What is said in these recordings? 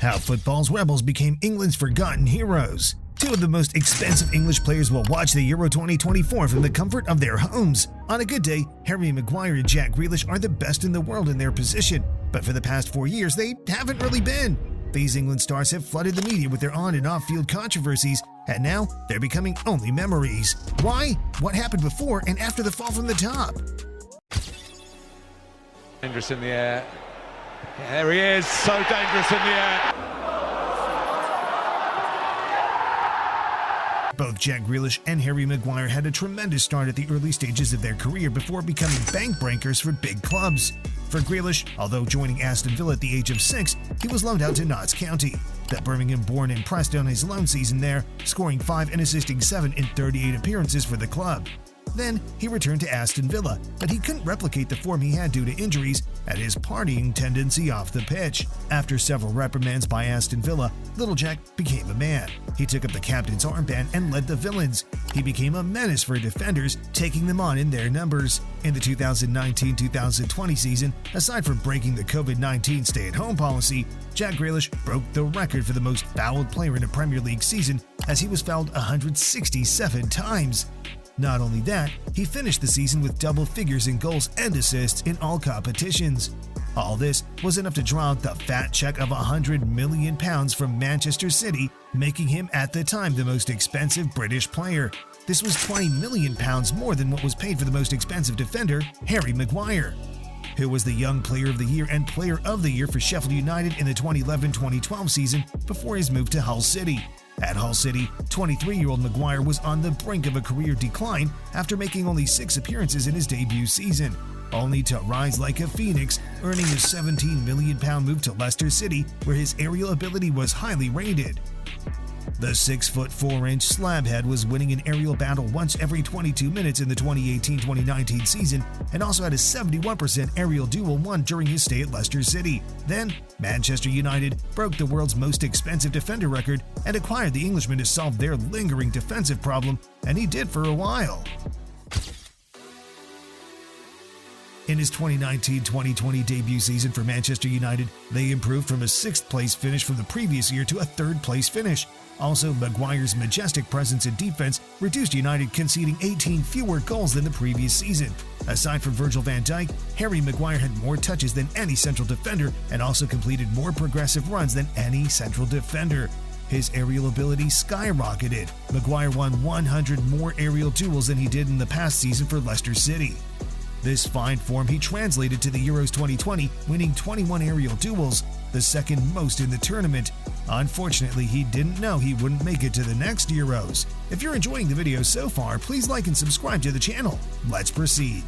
How football's rebels became England's forgotten heroes. Two of the most expensive English players will watch the Euro 2024 from the comfort of their homes. On a good day, Harry Maguire and Jack Grealish are the best in the world in their position, but for the past 4 years, they haven't really been. These England stars have flooded the media with their on- and off-field controversies, and now they're becoming only memories. Why? What happened before and after the fall from the top? Dangerous in the air. Yeah, there he is, so dangerous in the air. Both Jack Grealish and Harry Maguire had a tremendous start at the early stages of their career before becoming bank breakers for big clubs. For Grealish, although joining Aston Villa at the age of 6, he was loaned out to Notts County. The Birmingham-born impressed on his loan season there, scoring 5 and assisting 7 in 38 appearances for the club. Then he returned to Aston Villa, but he couldn't replicate the form he had due to injuries and his partying tendency off the pitch. After several reprimands by Aston Villa, Little Jack became a man. He took up the captain's armband and led the villains. He became a menace for defenders, taking them on in their numbers. In the 2019-2020 season, aside from breaking the COVID-19 stay-at-home policy, Jack Grealish broke the record for the most fouled player in a Premier League season, as he was fouled 167 times. Not only that, he finished the season with double figures in goals and assists in all competitions. All this was enough to draw out the fat check of £100 million from Manchester City, making him at the time the most expensive British player. This was £20 million more than what was paid for the most expensive defender, Harry Maguire, who was the Young Player of the Year and Player of the Year for Sheffield United in the 2011-2012 season before his move to Hull City. At Hull City, 23-year-old Maguire was on the brink of a career decline after making only 6 appearances in his debut season, only to rise like a phoenix, earning a £17 million move to Leicester City, where his aerial ability was highly rated. The 6'4" slabhead was winning an aerial battle once every 22 minutes in the 2018-2019 season and also had a 71% aerial duel won during his stay at Leicester City. Then, Manchester United broke the world's most expensive defender record and acquired the Englishman to solve their lingering defensive problem, and he did for a while. In his 2019-2020 debut season for Manchester United, they improved from a 6th-place finish from the previous year to a 3rd-place finish. Also, Maguire's majestic presence in defense reduced United conceding 18 fewer goals than the previous season. Aside from Virgil van Dijk, Harry Maguire had more touches than any central defender and also completed more progressive runs than any central defender. His aerial ability skyrocketed. Maguire won 100 more aerial duels than he did in the past season for Leicester City. This fine form he translated to the Euros 2020, winning 21 aerial duels, the second most in the tournament. Unfortunately, he didn't know he wouldn't make it to the next Euros. If you're enjoying the video so far, please like and subscribe to the channel. Let's proceed.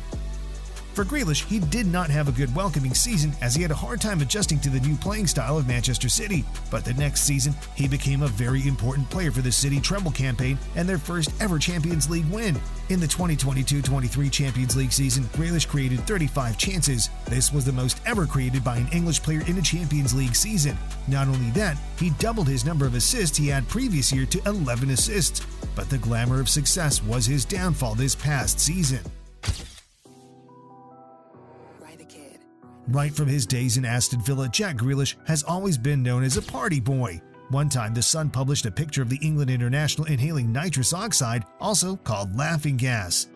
For Grealish, he did not have a good welcoming season as he had a hard time adjusting to the new playing style of Manchester City, but the next season he became a very important player for the City treble campaign and their first ever Champions League win. In the 2022-23 Champions League season, Grealish created 35 chances. This was the most ever created by an English player in a Champions League season. Not only that, he doubled his number of assists he had previous year to 11 assists, but the glamour of success was his downfall this past season. Right from his days in Aston Villa, Jack Grealish has always been known as a party boy. One time, The Sun published a picture of the England international inhaling nitrous oxide, also called laughing gas.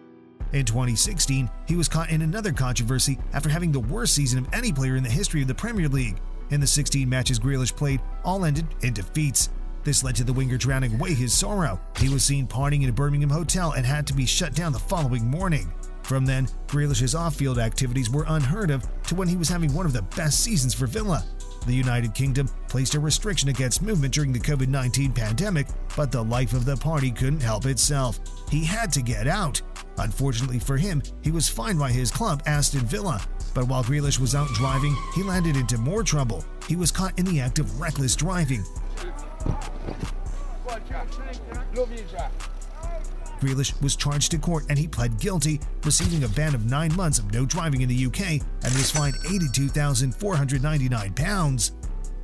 In 2016, he was caught in another controversy after having the worst season of any player in the history of the Premier League. In the 16 matches Grealish played, all ended in defeats. This led to the winger drowning away his sorrow. He was seen partying in a Birmingham hotel and had to be shut down the following morning. From then, Grealish's off-field activities were unheard of to when he was having one of the best seasons for Villa. The United Kingdom placed a restriction against movement during the COVID-19 pandemic, but the life of the party couldn't help itself. He had to get out. Unfortunately for him, he was fined by his club, Aston Villa. But while Grealish was out driving, he landed into more trouble. He was caught in the act of reckless driving. Grealish was charged to court and he pled guilty, receiving a ban of 9 months of no driving in the UK and was fined £82,499.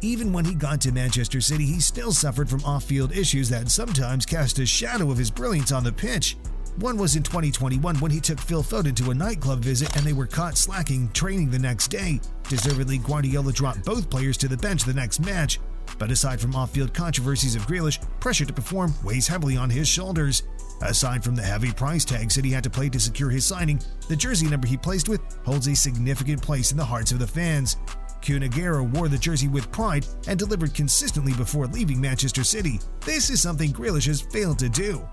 Even when he got to Manchester City, he still suffered from off-field issues that sometimes cast a shadow of his brilliance on the pitch. One was in 2021 when he took Phil Foden to a nightclub visit and they were caught slacking training the next day. Deservedly, Guardiola dropped both players to the bench the next match. But aside from off-field controversies of Grealish, pressure to perform weighs heavily on his shoulders. Aside from the heavy price tags that he had to pay to secure his signing, the jersey number he placed with holds a significant place in the hearts of the fans. Kun Aguero wore the jersey with pride and delivered consistently before leaving Manchester City. This is something Grealish has failed to do.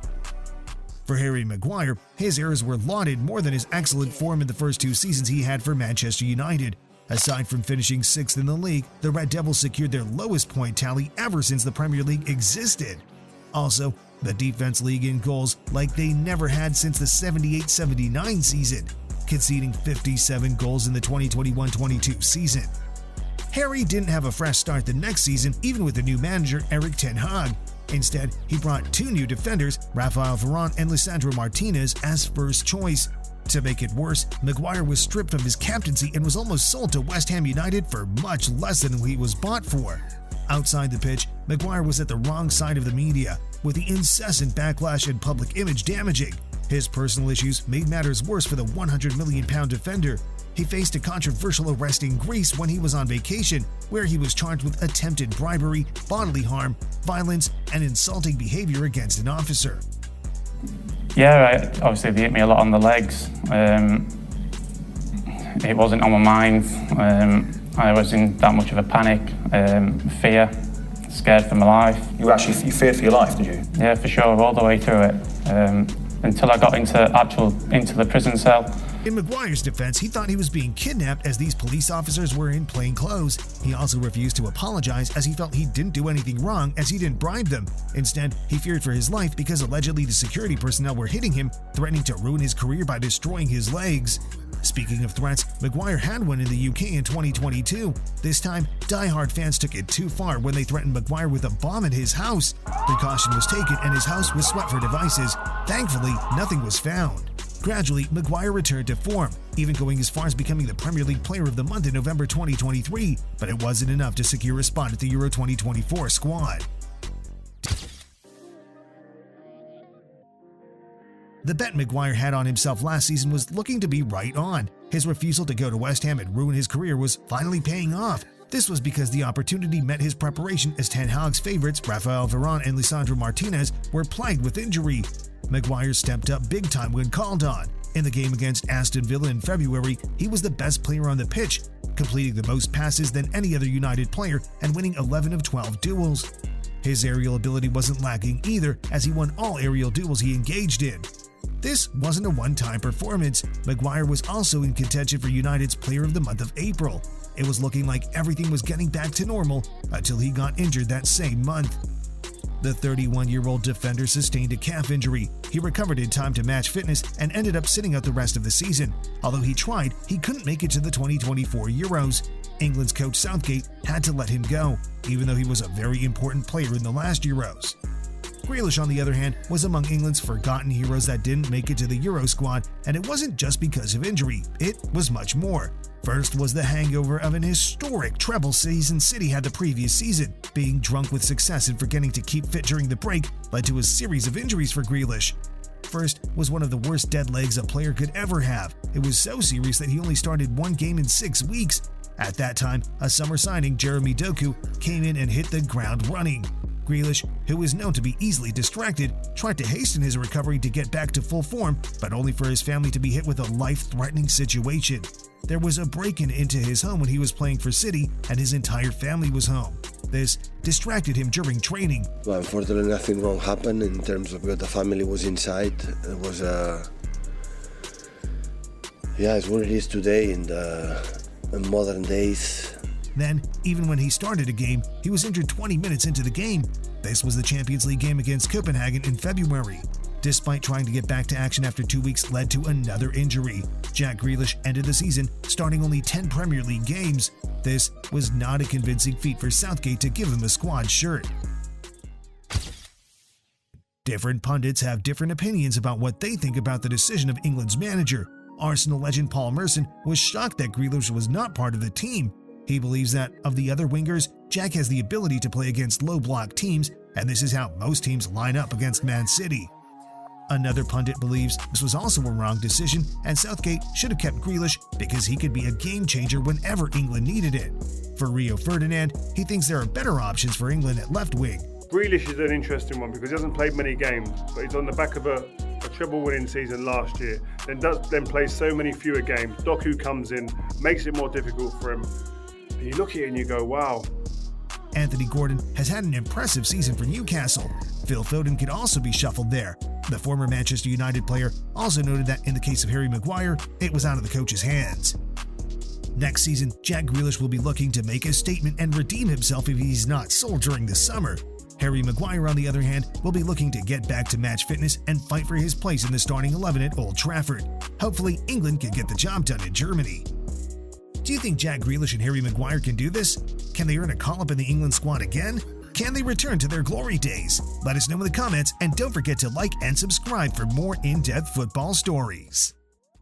For Harry Maguire, his errors were lauded more than his excellent form in the first 2 seasons he had for Manchester United. Aside from finishing 6th in the league, the Red Devils secured their lowest point tally ever since the Premier League existed. Also, the defense league in goals like they never had since the 78-79 season, conceding 57 goals in the 2021-22 season. Harry didn't have a fresh start the next season, even with the new manager Erik ten Hag. Instead, he brought 2 new defenders, Rafael Varane and Lisandro Martinez, as first choice. To make it worse, Maguire was stripped of his captaincy and was almost sold to West Ham United for much less than he was bought for. Outside the pitch, Maguire was at the wrong side of the media, with the incessant backlash and public image damaging. His personal issues made matters worse for the £100 million defender. He faced a controversial arrest in Greece when he was on vacation, where he was charged with attempted bribery, bodily harm, violence, and insulting behavior against an officer. Yeah, obviously they hit me a lot on the legs. It wasn't on my mind. I was in that much of a panic, fear, scared for my life. You feared for your life, did you? Yeah, for sure, all the way through it. Until I got into the prison cell. In Maguire's defense, he thought he was being kidnapped as these police officers were in plain clothes. He also refused to apologize as he felt he didn't do anything wrong as he didn't bribe them. Instead, he feared for his life because allegedly the security personnel were hitting him, threatening to ruin his career by destroying his legs. Speaking of threats, Maguire had one in the UK in 2022. This time, die-hard fans took it too far when they threatened Maguire with a bomb at his house. Precaution was taken and his house was swept for devices. Thankfully, nothing was found. Gradually, Maguire returned to form, even going as far as becoming the Premier League Player of the Month in November 2023, but it wasn't enough to secure a spot at the Euro 2024 squad. The bet Maguire had on himself last season was looking to be right on. His refusal to go to West Ham and ruin his career was finally paying off. This was because the opportunity met his preparation as Ten Hag's favorites, Rafael Varane and Lisandro Martinez, were plagued with injury. Maguire stepped up big time when called on. In the game against Aston Villa in February, he was the best player on the pitch, completing the most passes than any other United player and winning 11 of 12 duels. His aerial ability wasn't lacking either, as he won all aerial duels he engaged in. This wasn't a one-time performance. Maguire was also in contention for United's Player of the Month of April. It was looking like everything was getting back to normal until he got injured that same month. The 31-year-old defender sustained a calf injury. He recovered in time to match fitness and ended up sitting out the rest of the season. Although he tried, he couldn't make it to the 2024 Euros. England's coach Southgate had to let him go, even though he was a very important player in the last Euros. Grealish, on the other hand, was among England's forgotten heroes that didn't make it to the Euro squad, and it wasn't just because of injury. It was much more. First was the hangover of an historic treble season City had the previous season. Being drunk with success and forgetting to keep fit during the break led to a series of injuries for Grealish. First was one of the worst dead legs a player could ever have. It was so serious that he only started 1 game in 6 weeks. At that time, a summer signing, Jeremy Doku, came in and hit the ground running. Grealish, who is known to be easily distracted, tried to hasten his recovery to get back to full form, but only for his family to be hit with a life-threatening situation. There was a break-in into his home when he was playing for City, and his entire family was home. This distracted him during training. Well, unfortunately, nothing wrong happened in terms of the family was inside. It was it's what it is today in modern days. Then, even when he started a game, he was injured 20 minutes into the game. This was the Champions League game against Copenhagen in February. Despite trying to get back to action after 2 weeks led to another injury. Jack Grealish ended the season starting only 10 Premier League games. This was not a convincing feat for Southgate to give him a squad shirt. Different pundits have different opinions about what they think about the decision of England's manager. Arsenal legend Paul Merson was shocked that Grealish was not part of the team. He believes that, of the other wingers, Jack has the ability to play against low-block teams, and this is how most teams line up against Man City. Another pundit believes this was also a wrong decision, and Southgate should have kept Grealish because he could be a game-changer whenever England needed it. For Rio Ferdinand, he thinks there are better options for England at left wing. Grealish is an interesting one because he hasn't played many games, but he's on the back of a treble-winning season last year, then plays so many fewer games. Doku comes in, makes it more difficult for him. And you look at it and you go, wow. Anthony Gordon has had an impressive season for Newcastle. Phil Foden could also be shuffled there. The former Manchester United player also noted that in the case of Harry Maguire, it was out of the coach's hands. Next season, Jack Grealish will be looking to make a statement and redeem himself if he's not sold during the summer. Harry Maguire, on the other hand, will be looking to get back to match fitness and fight for his place in the starting 11 at Old Trafford. Hopefully, England can get the job done in Germany. Do you think Jack Grealish and Harry Maguire can do this? Can they earn a call-up in the England squad again? Can they return to their glory days? Let us know in the comments, and don't forget to like and subscribe for more in-depth football stories.